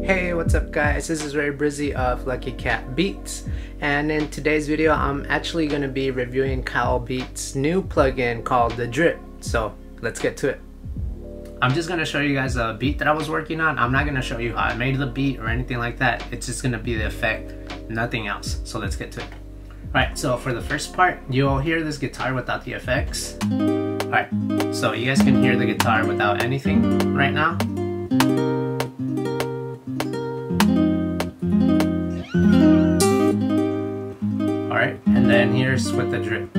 Hey, what's up guys? This is Breezee of Lucky Cat Beats, and in today's video I'm actually going to be reviewing Kyle Beats' new plugin called the Drip. So let's get to it. I'm just going to show you guys a beat that I was working on. I'm not going to show you how I made the beat or anything like that. It's just going to be the effect, nothing else. So let's get to it. Alright, so for the first part, you'll hear this guitar without the effects. Alright, so you guys can hear the guitar without anything right now. Alright, and then here's with the drip.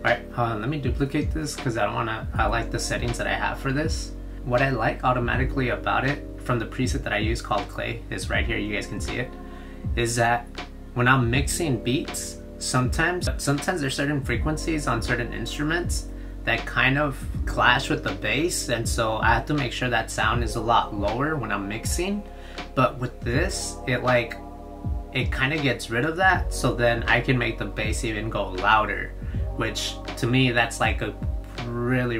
Alright, let me duplicate this because I like the settings that I have for this. What I like automatically about it from the preset that I use called Clay, is right here, you guys can see it, is that when I'm mixing beats, sometimes there's certain frequencies on certain instruments that kind of clash with the bass, and so I have to make sure that sound is a lot lower when I'm mixing. But with this, it kind of gets rid of that, so then I can make the bass even go louder, which to me that's like a really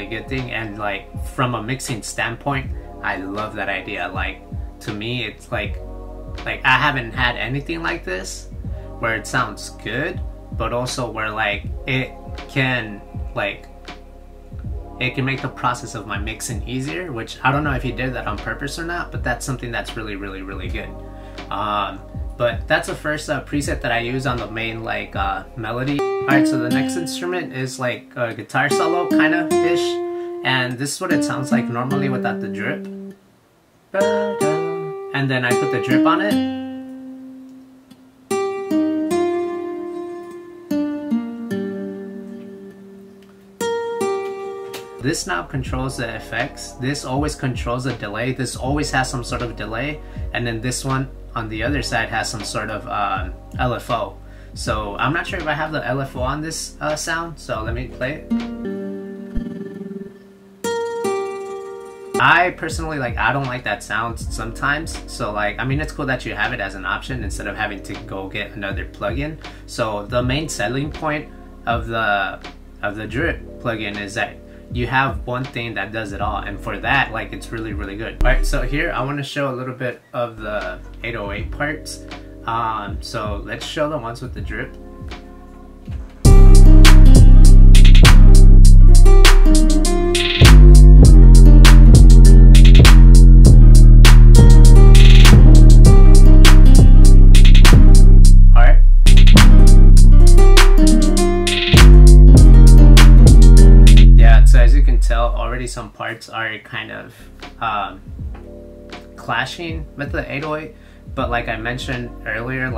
good thing. And like from a mixing standpoint, I love that idea. Like to me it's like I haven't had anything like this where it sounds good, but also where like it can make the process of my mixing easier, which I don't know if he did that on purpose or not, but that's something that's really good. But that's the first preset that I use on the main melody. Alright, so the next instrument is like a guitar solo kind of ish, and this is what it sounds like normally without the drip. And then I put the drip on it. This knob controls the effects. This always controls the delay. This always has some sort of delay. And then this one on the other side has some sort of LFO. So I'm not sure if I have the LFO on this sound, so let me play it. I personally I don't like that sound sometimes. So I mean, it's cool that you have it as an option instead of having to go get another plugin. So the main selling point of the Drip plugin is that you have one thing that does it all, and for that it's really good. Alright, so here I want to show a little bit of the 808 parts. So let's show the ones with the drip. Already some parts are kind of clashing with the 808, but like I mentioned earlier,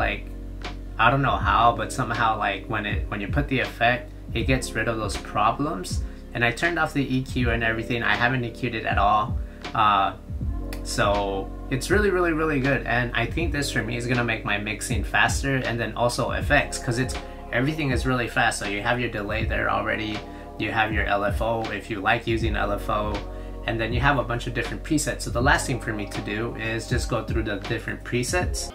I don't know how, but somehow when you put the effect, it gets rid of those problems. And I turned off the EQ and everything. I haven't EQ'd it at all, so it's really good. And I think this for me is gonna make my mixing faster, and then also effects, because everything is really fast. So you have your delay there already. You have your LFO if you like using LFO, and then you have a bunch of different presets. So the last thing for me to do is just go through the different presets.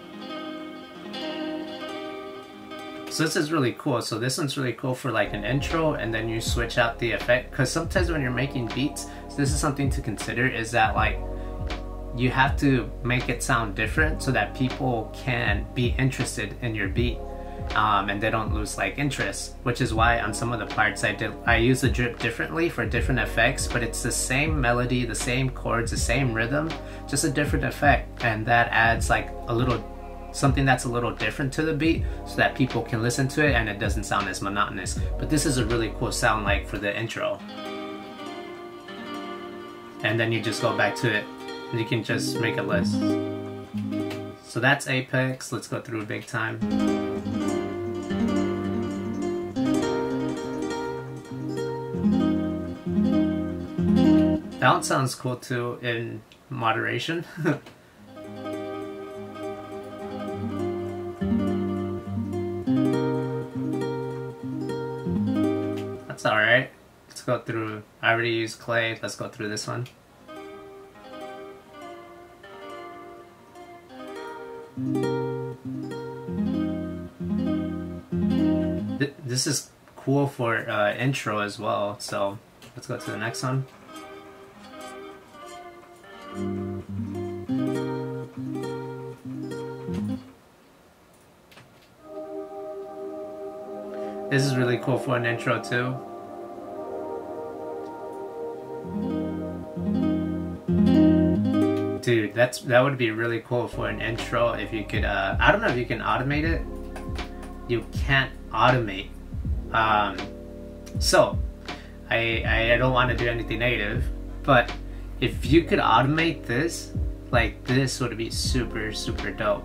So this is really cool. So this one's really cool for an intro, and then you switch out the effect, because sometimes when you're making beats, so this is something to consider, is that you have to make it sound different so that people can be interested in your beat. And they don't lose interest, which is why on some of the parts I use the drip differently for different effects, but it's the same melody, the same chords, the same rhythm, just a different effect, and that adds something that's a little different to the beat so that people can listen to it and it doesn't sound as monotonous. But this is a really cool sound for the intro, and then you just go back to it and you can just make a list. So that's Apex. Let's go through big time. That one sounds cool too in moderation. That's alright. Let's go through. I already used clay. Let's go through this one. This is cool for intro as well. So let's go to the next one. This is really cool for an intro too. Dude, that would be really cool for an intro if you could, I don't know if you can automate it. You can't automate. So, I don't want to do anything negative, but if you could automate this, like this would be super, super dope.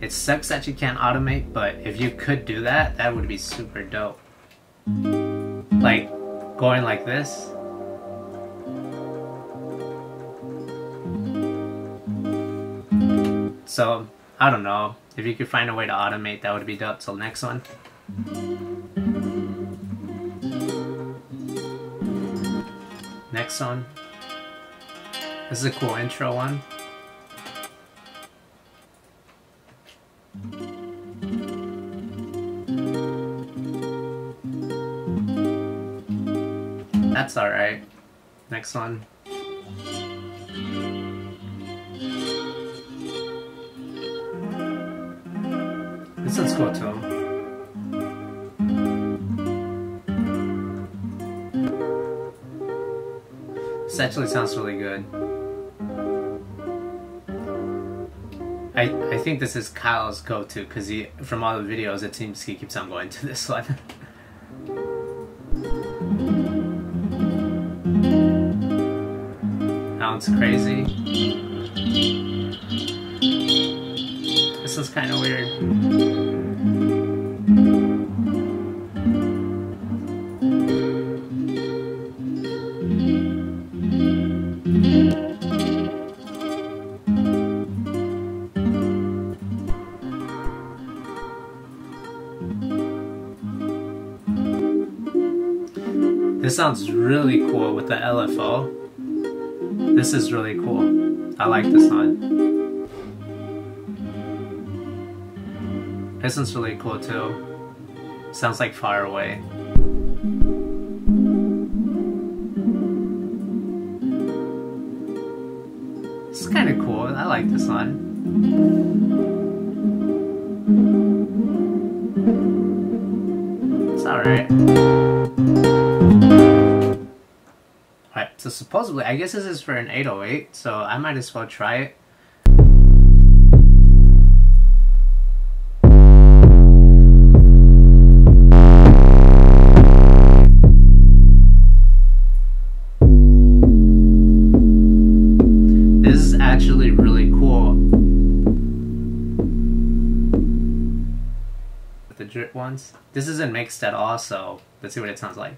It sucks that you can't automate, but if you could do that, that would be super dope. Like, going like this. So, I don't know. If you could find a way to automate, that would be dope. So, next one. Next one. This is a cool intro one. That's alright. Next one. This one's cool too. This actually sounds really good. I think this is Kyle's go-to because from all the videos it seems he keeps on going to this one. Sounds crazy. This is kind of weird. This sounds really cool with the LFO. This is really cool. I like this one. This one's really cool too. Sounds like Far Away. It's kind of cool. I like this one. It's alright. Alright, so supposedly, I guess this is for an 808, so I might as well try it. This is actually really cool. With the drip ones. This isn't mixed at all, so let's see what it sounds like.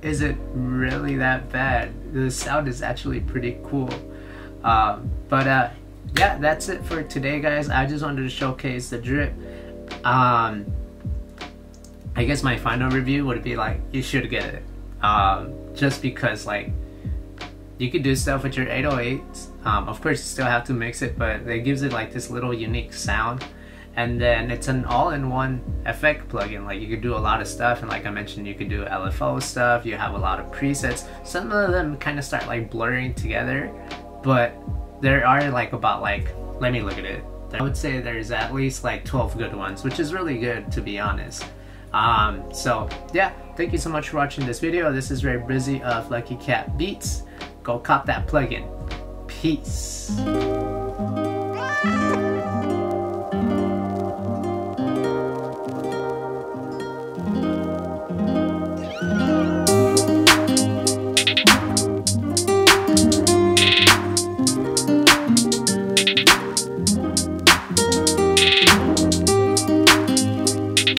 Isn't really that bad. The sound is actually pretty cool. Yeah, that's it for today, guys. I just wanted to showcase the drip. I guess my final review would be like, you should get it. Just because like you could do stuff with your 808s. Of course you still have to mix it, but it gives it like this little unique sound. And then it's an all-in-one effect plugin. Like you could do a lot of stuff, and like I mentioned, you could do LFO stuff. You have a lot of presets. Some of them kind of start like blurring together, but there are like about like, let me look at it. I would say there's at least like 12 good ones, which is really good, to be honest. So yeah, thank you so much for watching this video. This is Breezee of Lucky Cat Beats. Go cop that plugin. Peace.